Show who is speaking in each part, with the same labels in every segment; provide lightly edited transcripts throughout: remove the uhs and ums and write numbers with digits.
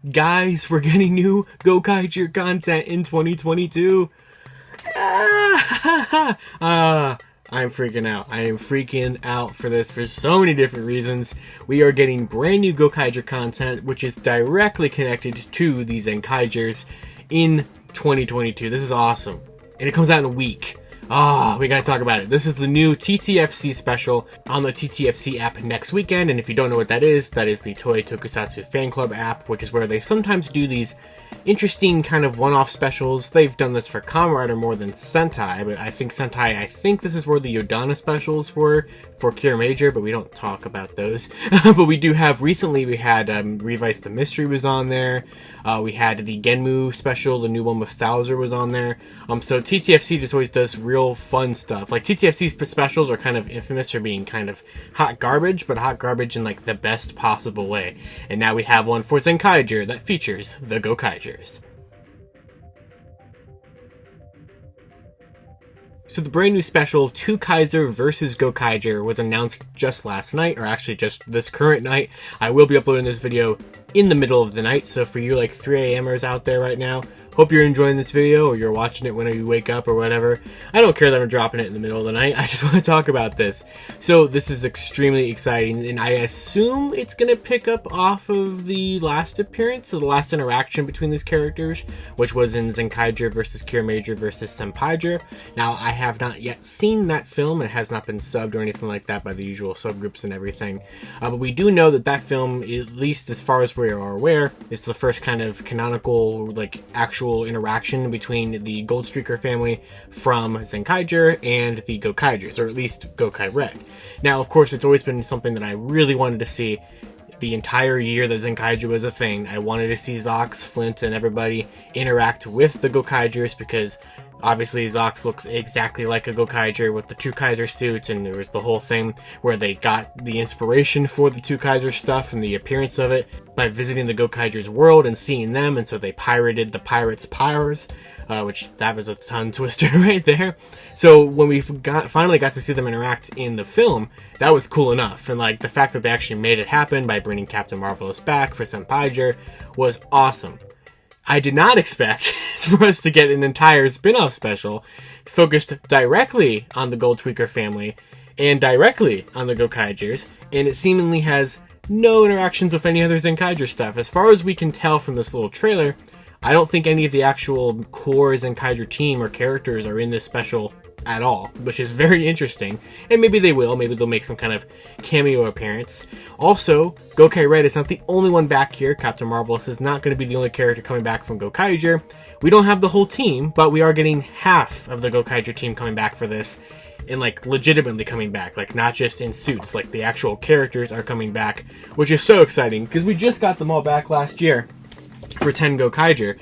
Speaker 1: Guys, we're getting new Gokaiger content in 2022. I'm freaking out. I am freaking out for this for so many different reasons. We are getting brand new Gokaiger content, which is directly connected to the Zenkaigers in 2022. This is awesome. And it comes out in a week. We gotta talk about it. This is the new TTFC special on the TTFC app next weekend, and if you don't know what that is the Toei Tokusatsu Fan Club app, which is where they sometimes do these interesting kind of one-off specials. They've done this for Kamen Rider more than Sentai, but I think this is where the Yodana specials were for Kira Major, but we don't talk about those. But we do have, recently we had Revice the Mystery was on there. We had the Genmu special, the new one with Thouser was on there. So TTFC just always does real fun stuff. Like, TTFC specials are kind of infamous for being kind of hot garbage, but hot garbage in like the best possible way. And now we have one for Zenkaiger that features the Gokaigers. So the brand new special, TwoKaiser vs. Gokaiger, was announced just last night, or actually just this current night. I will be uploading this video in the middle of the night, so for you like 3 a.m.ers out there right now, hope you're enjoying this video, or you're watching it whenever you wake up or whatever. I don't care that I'm dropping it in the middle of the night, I just want to talk about this. So this is extremely exciting, and I assume it's going to pick up off of the last appearance, so the last interaction between these characters, which was in Zenkaiger vs. Kira Major vs. Zenkaiger. Now, I have not yet seen that film, it has not been subbed or anything like that by the usual subgroups and everything. But we do know that that film, at least as far as we are aware, is the first kind of canonical, like, actual interaction between the Gold Streaker family from Zenkaiger and the Gokaigers, or at least Gokai Red. Now, of course, it's always been something that I really wanted to see the entire year that Zenkaiger was a thing. I wanted to see Zox, Flint, and everybody interact with the Gokaigers, because obviously Zox looks exactly like a Gokaiger with the TwoKaiser suit, and there was the whole thing where they got the inspiration for the TwoKaiser stuff and the appearance of it by visiting the Gokaiger's world and seeing them, and so they pirated the pirates' powers, which that was a tongue twister right there. So when we finally got to see them interact in the film, that was cool enough, and like the fact that they actually made it happen by bringing Captain Marvelous back for Zenkaiger was awesome. I did not expect for us to get an entire spin-off special focused directly on the Gold Tweaker family and directly on the Gokaigers, and it seemingly has no interactions with any other Zenkaiger stuff. As far as we can tell from this little trailer, I don't think any of the actual core Zenkaiger team or characters are in this special at all, which is very interesting, and maybe they will, maybe they'll make some kind of cameo appearance. Also, Gokai Red is not the only one back here. Captain Marvelous is not going to be the only character coming back from Gokaiger. We don't have the whole team, but we are getting half of the Gokaiger team coming back for this, and like legitimately coming back, like not just in suits, like the actual characters are coming back, which is so exciting, because we just got them all back last year for 10 Gokaiger,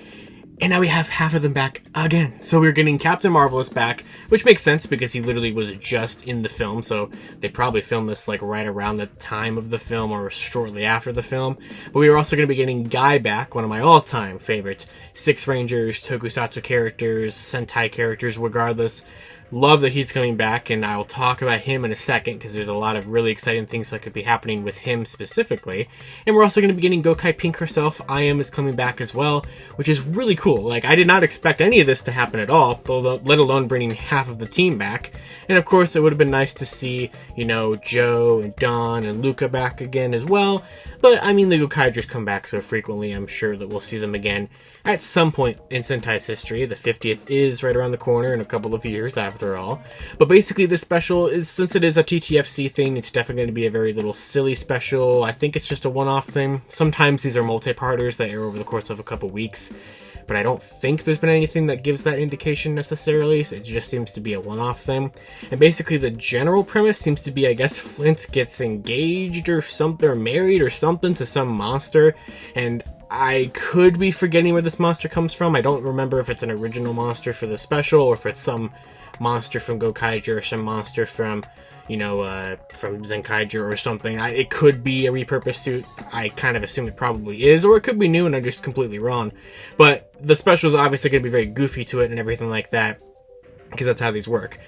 Speaker 1: and now we have half of them back again. So we're getting Captain Marvelous back, which makes sense because he literally was just in the film, so they probably filmed this like right around the time of the film or shortly after the film. But we are also going to be getting Guy back, one of my all-time favorite Six Rangers, Tokusatsu characters, Sentai characters, regardless. Love that he's coming back, and I'll talk about him in a second because there's a lot of really exciting things that could be happening with him specifically. And we're also going to be getting Gokai Pink herself. Ahim is coming back as well, which is really cool. Like, I did not expect any of this to happen at all, let alone bringing half of the team back. And of course, it would have been nice to see, you know, Joe and Don and Luca back again as well. But, I mean, the Gokaigers come back so frequently, I'm sure that we'll see them again at some point in Sentai's history. The 50th is right around the corner in a couple of years after all. But basically this special is, since it is a TTFC thing, it's definitely going to be a very little silly special. I think it's just a one-off thing. Sometimes these are multi-parters that air over the course of a couple weeks, but I don't think there's been anything that gives that indication necessarily. So it just seems to be a one-off thing. And basically the general premise seems to be, I guess, Flint gets engaged or something, or married or something to some monster, and I could be forgetting where this monster comes from. I don't remember if it's an original monster for the special, or if it's some monster from Gokaiger, or some monster from, you know, from Zenkaiger or something. It could be a repurposed suit. I kind of assume it probably is, or it could be new and I'm just completely wrong. But the special is obviously going to be very goofy to it and everything like that, because that's how these work.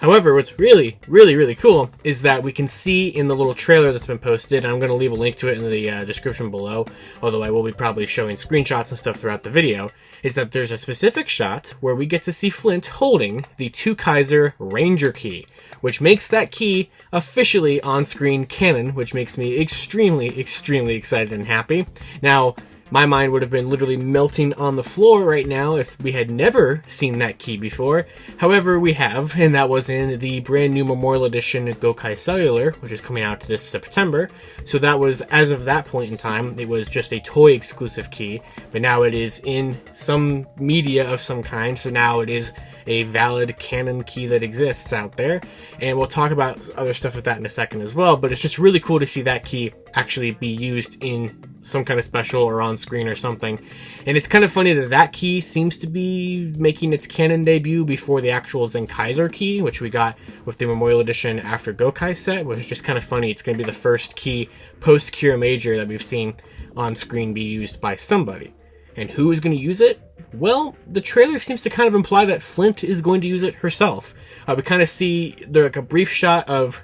Speaker 1: However, what's really, really, really cool is that we can see in the little trailer that's been posted, and I'm going to leave a link to it in the description below, although I will be probably showing screenshots and stuff throughout the video, is that there's a specific shot where we get to see Flint holding the TwoKaiser Ranger Key, which makes that key officially on-screen canon, which makes me extremely, extremely excited and happy. Now, my mind would have been literally melting on the floor right now if we had never seen that key before. However, we have, and that was in the brand new Memorial Edition GokaiCellular, which is coming out this September. So that was, as of that point in time, it was just a toy exclusive key, but now it is in some media of some kind, so now it is a valid canon key that exists out there, and we'll talk about other stuff with that in a second as well, but it's just really cool to see that key actually be used in some kind of special or on screen or something. And it's kind of funny that that key seems to be making its canon debut before the actual Zenkaiger key, which we got with the Memorial Edition After Gokai set, which is just kind of funny. It's going to be the first key post-Kira Major that we've seen on screen be used by somebody. And who is going to use it? Well, the trailer seems to kind of imply that Flint is going to use it herself. We kind of see like a brief shot of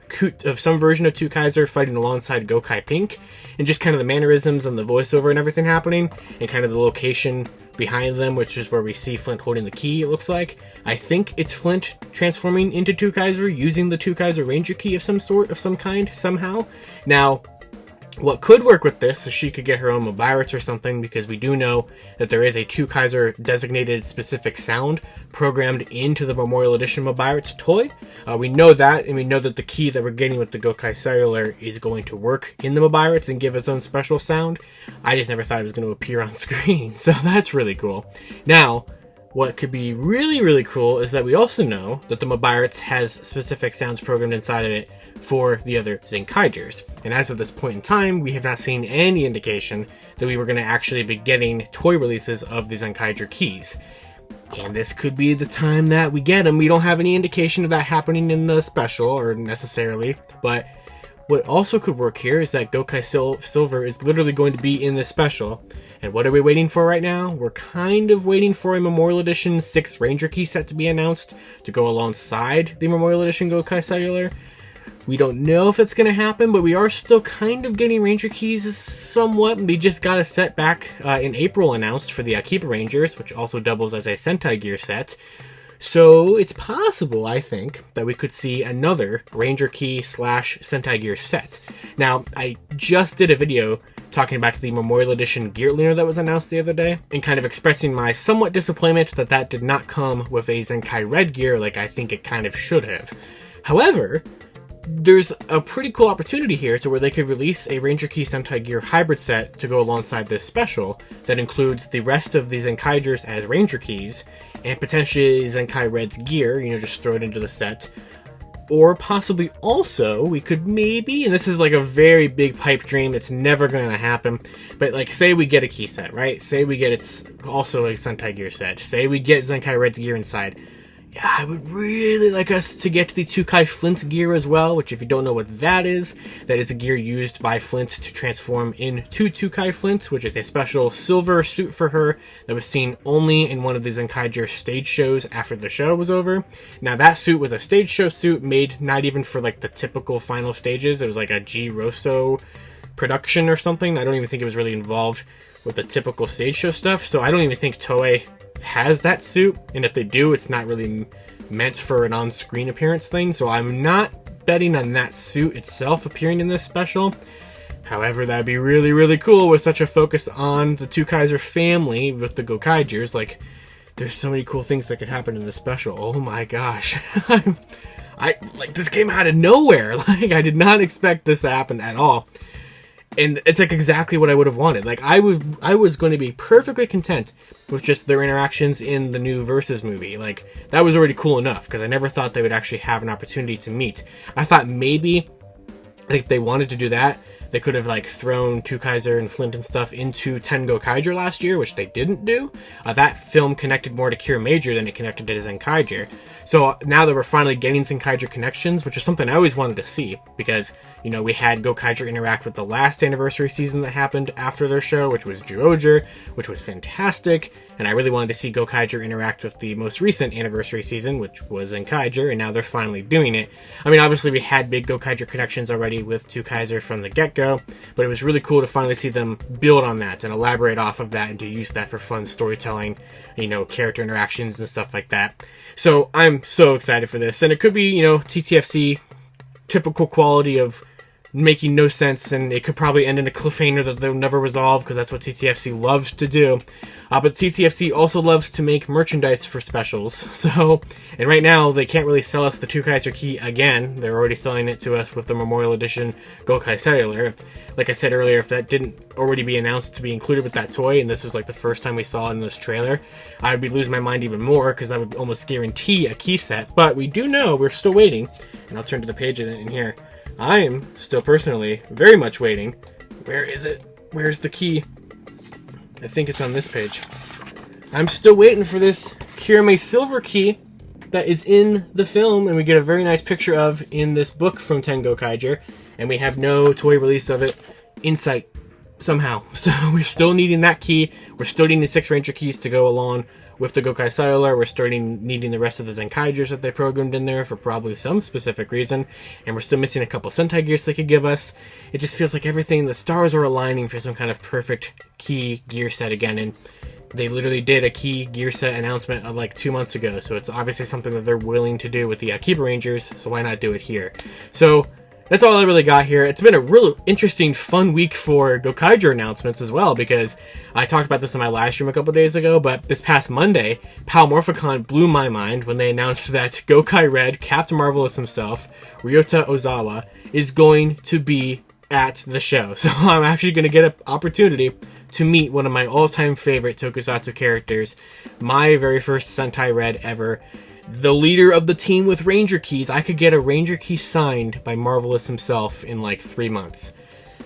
Speaker 1: some version of TwoKaiser fighting alongside Gokai Pink, and just kind of the mannerisms and the voiceover and everything happening, and kind of the location behind them, which is where we see Flint holding the key, it looks like. I think it's Flint transforming into TwoKaiser using the TwoKaiser Ranger Key of some sort, of some kind, somehow. Now, what could work with this is she could get her own Mobiritz or something, because we do know that there is a TwoKaiser designated specific sound programmed into the Memorial Edition Mobiritz toy. We know that, and we know that the key that we're getting with the GokaiCellular is going to work in the Mobiritz and give its own special sound. I just never thought it was going to appear on screen, so that's really cool. Now, what could be really, really cool is that we also know that the Mobiritz has specific sounds programmed inside of it for the other Zenkaigers. And as of this point in time, we have not seen any indication that we were going to actually be getting toy releases of the Zenkaiger keys. And this could be the time that we get them. We don't have any indication of that happening in the special, or necessarily, but what also could work here is that Gokai Silver is literally going to be in this special. And what are we waiting for right now? We're kind of waiting for a Memorial Edition 6 Ranger Key set to be announced to go alongside the Memorial Edition GokaiCellular. We don't know if it's going to happen, but we are still kind of getting Ranger Keys somewhat. We just got a set back in April announced for the Akiba Rangers, which also doubles as a Sentai Gear set. So it's possible, I think, that we could see another Ranger Key / Sentai Gear set. Now, I just did a video talking about the Memorial Edition Gear Leaner that was announced the other day, and kind of expressing my somewhat disappointment that that did not come with a Zenkai Red Gear like I think it kind of should have. However, there's a pretty cool opportunity here to where they could release a Ranger Key Sentai Gear hybrid set to go alongside this special that includes the rest of the Zenkaigers as Ranger Keys, and potentially Zenkai Red's gear, just throw it into the set. Or possibly also, we could maybe, and this is like a very big pipe dream, it's never going to happen, but like say we get a key set, right? Say we get it's also a Sentai Gear set. Say we get Zenkai Red's gear inside. Yeah, I would really like us to get the Tukai Flint gear as well, which if you don't know what that is a gear used by Flint to transform into Tukai Flint, which is a special silver suit for her that was seen only in one of the Zenkaiger stage shows after the show was over. Now that suit was a stage show suit made not even for like the typical final stages. It was like a G Rosso production or something. I don't even think it was really involved with the typical stage show stuff, so I don't even think Toei has that suit, and if they do, it's not really meant for an on-screen appearance thing, so I'm not betting on that suit itself appearing in this special. However, that'd be really, really cool with such a focus on the TwoKaiser family with the Gokaigers. Like, there's so many cool things that could happen in this special. Oh my gosh. This came out of nowhere. Like, I did not expect this to happen at all. And it's like exactly what I would have wanted. Like I was going to be perfectly content with just their interactions in the new Versus movie. Like that was already cool enough because I never thought they would actually have an opportunity to meet. I thought maybe if they wanted to do that, they could have like thrown TwoKaiser and Flint and stuff into Ten Gokaiger last year, which they didn't do. That film connected more to Kira Major than it connected to Zenkaiger. So now that we're finally getting Zenkaiger connections, which is something I always wanted to see, because You know, we had Gokaiger interact with the last anniversary season that happened after their show, which was Zyuohger, which was fantastic. And I really wanted to see Gokaiger interact with the most recent anniversary season, which was Zenkaiger, and now they're finally doing it. I mean, obviously we had big Gokaiger connections already with TwoKaiser from the get-go, but it was really cool to finally see them build on that and elaborate off of that and to use that for fun storytelling, you know, character interactions and stuff like that. So I'm so excited for this. And it could be, you know, TTFC, typical quality of making no sense, and it could probably end in a cliffhanger that they'll never resolve, because that's what TTFC loves to do. But TTFC also loves to make merchandise for specials. So, and right now they can't really sell us the TwoKaiser Key again. They're already selling it to us with the Memorial Edition GokaiCellular. Like I said earlier, if that didn't already be announced to be included with that toy, and this was like the first time we saw it in this trailer, I would be losing my mind even more, because that would almost guarantee a key set. But we do know, we're still waiting, and I'll turn to the page in here. I'm still personally very much waiting. Where is it? Where's the key? I think it's on this page. I'm still waiting for this Kirame silver key that is in the film, and we get a very nice picture of in this book from Ten Gokaiger, and we have no toy release of it in sight somehow. So we're still needing that key. We're still needing the 6 Ranger keys to go along with the GokaiCellular. We're starting needing the rest of the Zenkaigers that they programmed in there for probably some specific reason. And we're still missing a couple Sentai gears they could give us. It just feels like everything, the stars are aligning for some kind of perfect key gear set again. And they literally did a key gear set announcement of like 2 months ago. So it's obviously something that they're willing to do with the Akiba Rangers. So why not do it here? So that's all I really got here. It's been a really interesting, fun week for Gokaiger announcements as well, because I talked about this in my live stream a couple days ago, but this past Monday, Pal Morphicon blew my mind when they announced that Gokai Red, Captain Marvelous himself, Ryota Ozawa, is going to be at the show. So I'm actually going to get an opportunity to meet one of my all-time favorite tokusatsu characters, my very first Sentai Red ever, the leader of the team with Ranger Keys. I could get a Ranger Key signed by Marvelous himself in like 3 months.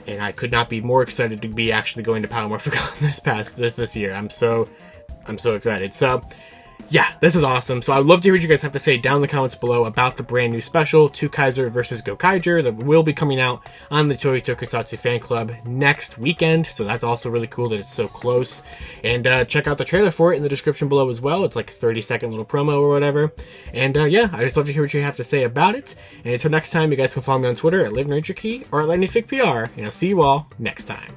Speaker 1: And I could not be more excited to be actually going to Pal Morphicon this year. I'm so excited. So yeah, this is awesome. So I'd love to hear what you guys have to say down in the comments below about the brand new special, TwoKaiser versus Gokaiger, that will be coming out on the Toei Tokusatsu Fan Club next weekend. So that's also really cool that it's so close. And check out the trailer for it in the description below as well. It's like a 30-second little promo or whatever. And yeah, I just love to hear what you have to say about it. And until next time, you guys can follow me on Twitter at LiveRangerKey or at LightningFigPR. And I'll see you all next time.